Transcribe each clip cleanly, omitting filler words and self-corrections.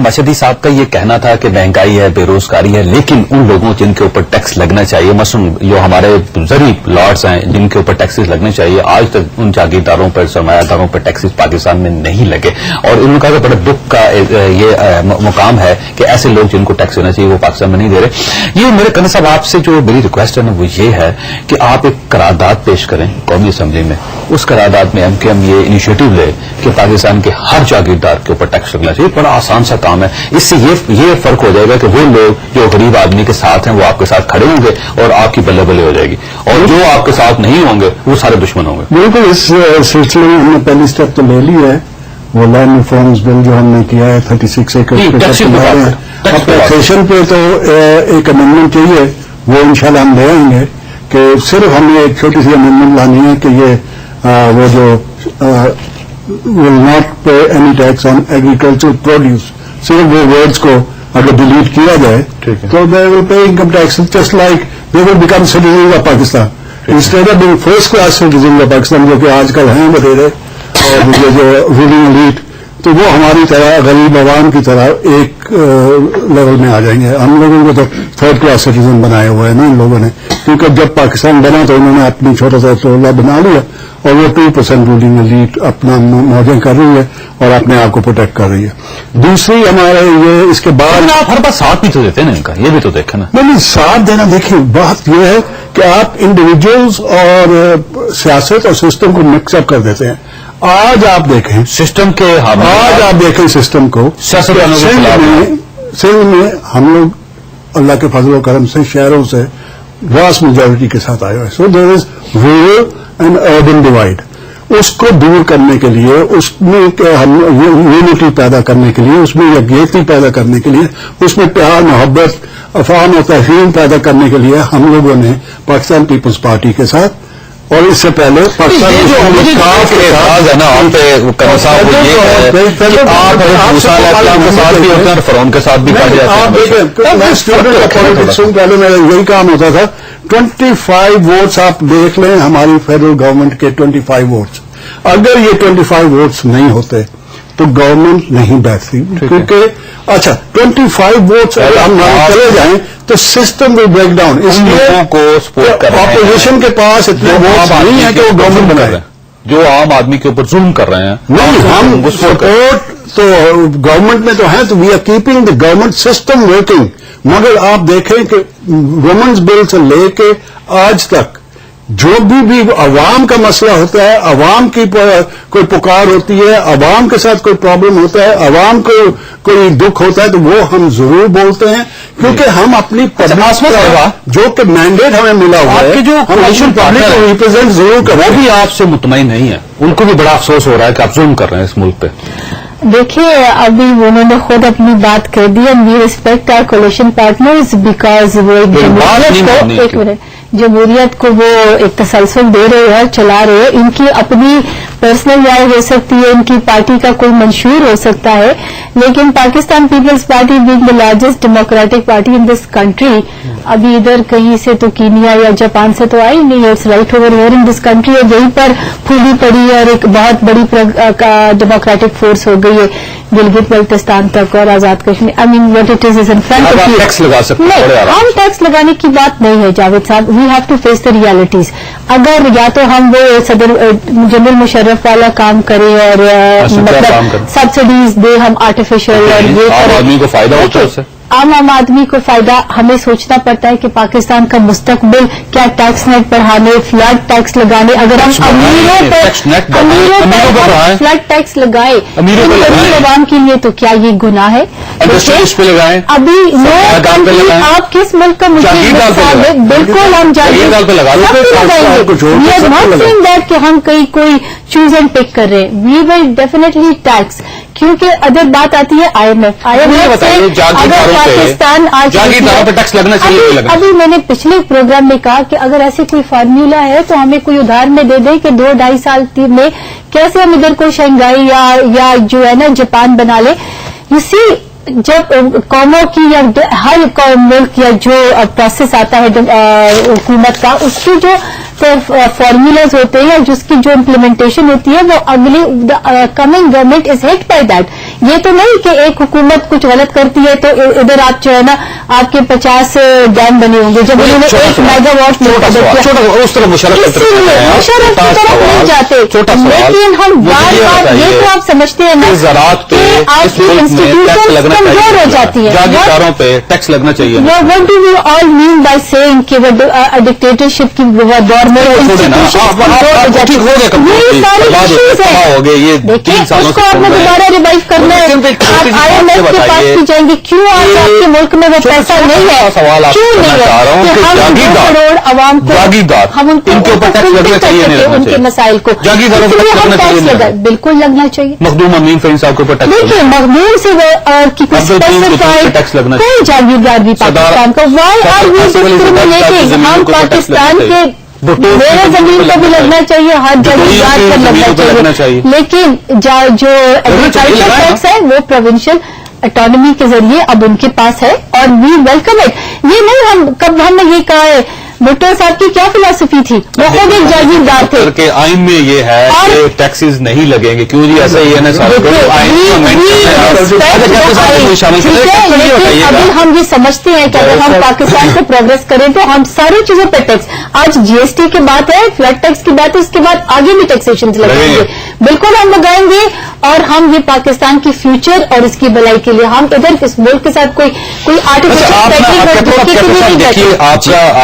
مشہدی صاحب کا یہ کہنا تھا کہ مہنگائی ہے، بے روزگاری ہے، لیکن ان لوگوں جن کے اوپر ٹیکس لگنا چاہیے، مثلا جو ہمارے زرعی لاٹس ہیں جن کے اوپر ٹیکسز لگنے چاہیے، آج تک ان جاگیرداروں پر، سرمایہ داروں پر ٹیکسز پاکستان میں نہیں لگے. اور انہوں نے کہا کہ بڑا دکھ کا یہ مقام ہے کہ ایسے لوگ جن کو ٹیکس دینا چاہیے وہ پاکستان میں نہیں دے رہے. یہ میرے کنر صاحب آپ سے جو میری ریکویسٹ ہے نا وہ یہ ہے کہ آپ ایک قرارداد پیش کریں قومی اسمبلی میں. اس قرارداد میں ایم کے ایم یہ انیشیٹو لے کہ پاکستان کے ہر جاگیردار کے اوپر ٹیکس لگنا چاہیے. بڑا آسان سا کام ہے. اس سے یہ فرق ہو جائے گا کہ وہ لوگ جو غریب آدمی کے ساتھ ہیں وہ آپ کے ساتھ کھڑے ہوں گے اور آپ کی بلے بلے ہو جائے گی، اور جو آپ کے ساتھ نہیں ہوں گے وہ سارے دشمن ہوں گے. بالکل. اس سلسلے میں ہم نے پہلی اسٹیپ تو لے لی ہے. وہ لینڈ ریفارمز بل جو ہم نے کیا ہے 36 ایکڑ ٹیکسیشن پہ تو ایک امینڈمنٹ چاہیے، وہ انشاءاللہ ہم لے آئیں گے کہ صرف ہمیں ایک چھوٹی سی امینڈمنٹ لانی ہے کہ یہ وہ جو will not pay any tax on agricultural produce، صرف وہ ورڈز کو اگر ڈیلیٹ کیا جائے تو they will pay income tax just like they will become citizens of Pakistan instead of being first class citizens of Pakistan جو کہ آج کل ہیں بتیرے اور جو رولنگ ایلیٹ، تو وہ ہماری طرح غریب عوام کی طرح ایک لیول میں آ جائیں گے. ہم لوگوں کو تو تھرڈ کلاس سٹیزن بنائے ہوئے ہیں نا ان لوگوں نے، کیونکہ جب پاکستان بنا تو انہوں نے اپنی چھوٹا سا ٹولہ بنا لیا اور وہ 2% رولنگ ایلیٹ اپنا موجیں کر رہی ہے اور اپنے آپ کو پروٹیکٹ کر رہی ہے. دوسری ہمارے یہ اس کے بعد آپ ہر بار ساتھ بھی تو دیتے ہیں نا ان کا، یہ بھی تو دیکھیں نا. نہیں ساتھ دینا. دیکھیں بات یہ ہے کہ آپ انڈیویجولز اور سیاست اور سسٹم کو مکس اپ کر دیتے ہیں. آج آپ دیکھیں سسٹم کے آج آپ دیکھیں سسٹم کو سندھ میں ہم لوگ اللہ کے فضل و کرم سے شہروں سے واس میجورٹی کے ساتھ آئے ہوئے. سو دیر از رورل اینڈ اربن ڈیوائڈ. اس کو دور کرنے کے لیے، اس میں ہم یونٹی پیدا کرنے کے لیے، اس میں یکجہتی پیدا کرنے کے لیے، اس میں پیار محبت افہام اور تفہیم پیدا کرنے کے لیے ہم لوگوں نے پاکستان پیپلز پارٹی کے ساتھ اور اس سے پہلے پاکستان فرعون کے ساتھ بھی پہلے میرا یہی کام ہوتا تھا. 25 ووٹس آپ دیکھ لیں ہماری فیڈرل گورنمنٹ کے 25 ووٹس، اگر یہ 25 ووٹس نہیں ہوتے تو گورنمنٹ نہیں بیٹھتی. کیونکہ اچھا 25 ووٹس اگر ہم چلے جائیں تو سسٹم ول بریک ڈاؤن. اس لیے اپوزیشن کے پاس اتنے ووٹس نہیں ہے کہ وہ گورنمنٹ بنائے. جو عام آدمی کے اوپر ظلم کر رہے ہیں نہیں، ہم سپورٹ تو گورنمنٹ میں تو ہے، تو we are keeping the government system working. مگر آپ دیکھیں کہ وومنز بل سے لے کے آج تک جو بھی عوام کا مسئلہ ہوتا ہے، عوام کی کوئی پکار ہوتی ہے، عوام کے ساتھ کوئی پرابلم ہوتا ہے، عوام کو کوئی دکھ ہوتا ہے تو وہ ہم ضرور بولتے ہیں، کیونکہ ہم اپنی جو کہ مینڈیٹ ہمیں ملا ہوا ہے جو پبلک کو ریپرزینٹ ضرور کریں. وہ بھی آپ سے مطمئن نہیں ہے، ان کو بھی بڑا افسوس ہو رہا ہے کہ آپ ظلم کر رہے ہیں اس ملک پہ. دیکھیے ابھی انہوں نے خود اپنی بات کر دی. We respect our coalition partners because وہ جمہوریت کو وہ ایک تسلسل دے رہے ہیں، چلا رہے ہیں. ان کی اپنی پرسنل رائے ہو سکتی ہے، ان کی پارٹی کا کوئی منشور ہو سکتا ہے، لیکن Pakistan Peoples Party being the largest democratic party in this country, ابھی ادھر کہیں سے تو کینیا یا جاپان سے تو آئی نہیں ہے. It's right over here in this country, اور یہیں پر پھولی پڑی ہے اور ایک بہت بڑی ڈیموکریٹک فورس ہو گئی ہے گلگت بلتستان تک اور Azad Kashmir. I mean what it is in front of you. نہیں، ہم ٹیکس لگانے کی بات نہیں ہے جاوید صاحب. We have to face the realities. اگر یا تو ہم وہ صدر جنرل مشرف والا کام کریں اور مطلب سبسڈیز دے ہم آرٹیفیشل اور یہ آدمی کو فائدہ ہوتا ہے اس سے، عام آدمی کو فائدہ. ہمیں سوچنا پڑتا ہے کہ پاکستان کا مستقبل کیا ٹیکس نیٹ بڑھانے، فلیٹ ٹیکس لگانے. اگر ہم امیروں پر فلیٹ ٹیکس لگائے عوام کے لیے تو کیا یہ گناہ ہے؟ ابھی آپ کس ملک کا مجھے بالکل ہم دیٹ کہ ہم کہیں کوئی چوز اینڈ پک کر رہے ہیں. وی ول ڈیفینیٹلی ٹیکس، کیونکہ ادر بات آتی ہے IMF سے اگر پاکستان آج ابھی میں نے پچھلے پروگرام میں کہا کہ اگر ایسے کوئی فارمولا ہے تو ہمیں کوئی ادھار میں دے دے کہ 2-2.5 سال میں کیسے ہم ادھر کو شنگھائی یا جو ہے نا جاپان بنا لے. یو سی جب قوموں کی یا ہر ملک یا جو پروسیس آتا ہے حکومت کا، اس کی جو فارمولاز ہوتے ہیں یا جس کی جو امپلیمنٹیشن ہوتی ہے وہ اگلی coming government is hit by that. یہ تو نہیں کہ ایک حکومت کچھ غلط کرتی ہے تو ادھر آپ جو ہے نا آپ کے 50 ڈیم بنے ہوں گے جب انہوں نے 1 میگا واٹ اس طرح مشرف مشرف کی طرف نہیں جاتے، لیکن ہم بار بار یہ تو آپ سمجھتے ہیں نا زراعت پہ آپ کی انسٹیٹیوشن کمزور ہو جاتی ہے. جاگیرداروں پہ ٹیکس لگنا چاہیے. What do you all mean by saying کہ ڈکٹیٹرشپ کی دور میں اس کو آپ نے دوبارہ ریوائو کرنا ہے. آپ آئی ایم ایف کے پاس بھی جائیں گے، کیوں آج آپ کے ملک میں وہ پیسہ نہیں ہے؟ کیوں نہیں ہے کہ ہم 2 کروڑ عوام کو ہم ان کے مسائل کو بالکل لگنا چاہیے. مخدوم امین فرین صاحب کے اوپر ٹیکس دیکھیے مخدوم سے کی کوئی اسپیسیفائڈ کوئی جاگیردار بھی پاکستان کا وائی آر وی ڈسکریمنیٹنگ. ہم پاکستان کے میرے زمین کو بھی لگنا چاہیے، ہر جاگیردار پر لگنا چاہیے، لیکن جو ایگریکلچر ٹیکس ہے وہ پروونشل اٹانومی کے ذریعے اب ان کے پاس ہے اور وی ویلکم اٹ. یہ نہیں کب ہم نے یہ کہا ہے. بھٹو صاحب کی کیا فلاسفی تھی؟ وہ خود ایک جاگیردار تھے کہ آئین میں یہ ہے کہ ٹیکسز نہیں لگیں گے. کیوں جی ایسا ہی ہے نا سارے ابھی ہم یہ سمجھتے ہیں کہ اگر ہم پاکستان کو پروگرس کریں تو ہم ساری چیزوں پہ ٹیکس. آج جی ایس ٹی کی بات ہے، فلیٹ ٹیکس کی بات ہے، اس کے بعد آگے بھی ٹیکسیشن لگائیں گے. بالکل ہم لگائیں گے اور ہم یہ پاکستان کی فیوچر اور اس کی بھلائی کے لیے ہم ادھر اس ملک کے ساتھ کوئی آرٹیفیشل.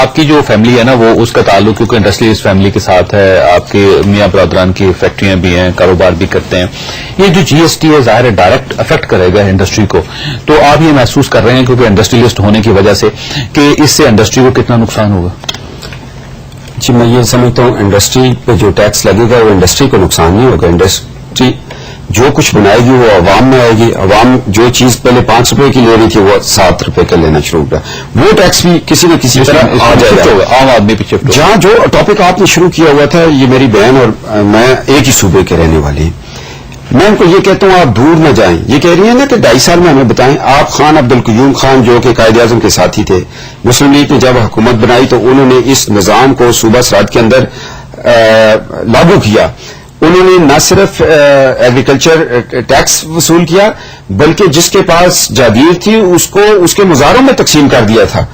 آپ کی جو فیملی ہے نا وہ اس کا تعلق کیونکہ انڈسٹریلسٹ فیملی کے ساتھ ہے. آپ کے میاں برادران کی فیکٹریاں بھی ہیں، کاروبار بھی کرتے ہیں. یہ جو جی ایس ٹی ہے ظاہر ہے ڈائریکٹ افیکٹ کرے گا انڈسٹری کو. تو آپ یہ محسوس کر رہے ہیں کیونکہ انڈسٹریلسٹ ہونے کی وجہ سے کہ اس سے انڈسٹری کو کتنا نقصان ہوگا؟ جی میں یہ سمجھتا ہوں انڈسٹری پہ جو ٹیکس لگے گا وہ انڈسٹری کو نقصان نہیں ہوگا. انڈسٹری جو کچھ بنائے گی وہ عوام میں آئے گی. عوام جو چیز پہلے 5 روپے کی لے رہی تھی وہ 7 روپے کا لینا شروع ہوا. وہ ٹیکس بھی کسی نہ کسی طرح آ جائے گا. عام آدمی پیچھے جہاں جو ٹاپک آپ نے شروع کیا ہوا تھا، یہ میری بہن اور میں ایک ہی صوبے کے رہنے والے ہیں. میں ان کو یہ کہتا ہوں آپ دور نہ جائیں. یہ کہہ رہی ہیں نا کہ 2.5 سال میں ہمیں بتائیں. آپ خان عبدالقیوم خان جو کہ قائد اعظم کے ساتھی تھے، مسلم لیگ نے جب حکومت بنائی تو انہوں نے اس نظام کو صوبہ سرحد کے اندر لاگو کیا. انہوں نے نہ صرف ایگریکلچر ٹیکس وصول کیا بلکہ جس کے پاس جاگیر تھی اس کو اس کے مزاروں میں تقسیم کر دیا تھا.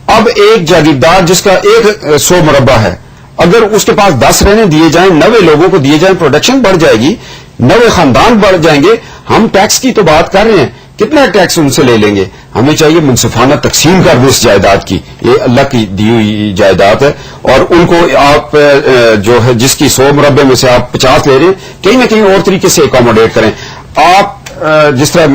اب ایک جاگیردار جس کا 100 مربع ہے، اگر اس کے پاس 10 رہنے دیے جائیں، 90 لوگوں کو دیے جائیں، پروڈکشن بڑھ جائے گی، 90 خاندان بڑھ جائیں گے. ہم ٹیکس کی تو بات کر رہے ہیں، کتنا ٹیکس ان سے لے لیں گے؟ ہمیں چاہیے منصفانہ تقسیم کر دیں اس جائیداد کی. یہ اللہ کی دی ہوئی جائیداد ہے اور ان کو آپ جو ہے جس کی 100 مربع میں سے آپ 50 لے رہے ہیں، کہیں نہ کہیں اور طریقے سے اکوموڈیٹ کریں. آپ جس طرح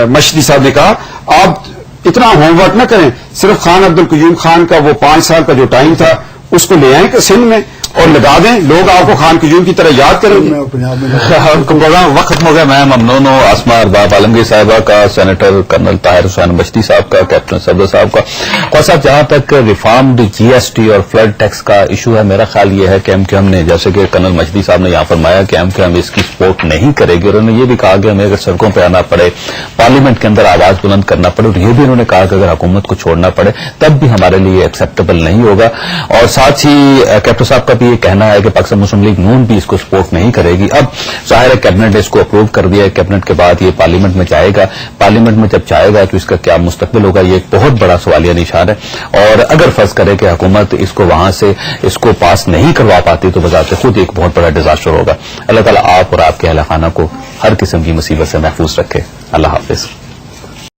مشدی صاحب نے کہا، آپ اتنا ہوم ورک نہ کریں. صرف خان عبدالقیوم خان کا وہ 5 سال کا جو ٹائم تھا اس کو لے آئیں کہ سندھ میں اور لگا دیں. لوگ آپ کو خان قیوم کی طرح یاد کریں گے. پروگرام وقت ختم ہو گیا. میں ممنون ہوں آسما ارباب عالمگیر صاحبہ کا، سینیٹر کرنل طاہر حسین مشدی صاحب کا، کیپٹن صدر صاحب کا. اور صاحب جہاں تک ریفارمڈ جی ایس ٹی اور فلڈ ٹیکس کا ایشو ہے، میرا خیال یہ ہے کہ ایم کیو ایم نے، جیسے کہ کرنل مشدی صاحب نے یہاں فرمایا کہ ایم کیو ایم اس کی سپورٹ نہیں کرے گی. اور انہوں نے یہ بھی کہا کہ ہمیں اگر سڑکوں پہ آنا پڑے، پارلیمنٹ کے اندر آواز بلند کرنا پڑے، اور یہ بھی انہوں نے کہا کہ اگر حکومت کو چھوڑنا پڑے تب بھی ہمارے لیے ایکسیپٹیبل نہیں ہوگا. اور ساتھ ہی کیپٹن صاحب کا بھی یہ کہنا ہے کہ پاکستان مسلم لیگ نون بھی اس کو سپورٹ نہیں کرے گی. اب ظاہر ہے کیبنٹ نے اس کو اپروو کر دیا ہے. کیبنٹ کے بعد یہ پارلیمنٹ میں جائے گا. پارلیمنٹ میں جب جائے گا تو اس کا کیا مستقبل ہوگا، یہ ایک بہت بڑا سوالیہ نشان ہے. اور اگر فرض کرے کہ حکومت اس کو وہاں سے اس کو پاس نہیں کروا پاتی تو بذات خود ایک بہت بڑا ڈیزاسٹر ہوگا. اللہ تعالیٰ آپ اور آپ کے اہل خانہ کو ہر قسم کی مصیبت سے محفوظ رکھے. اللہ حافظ.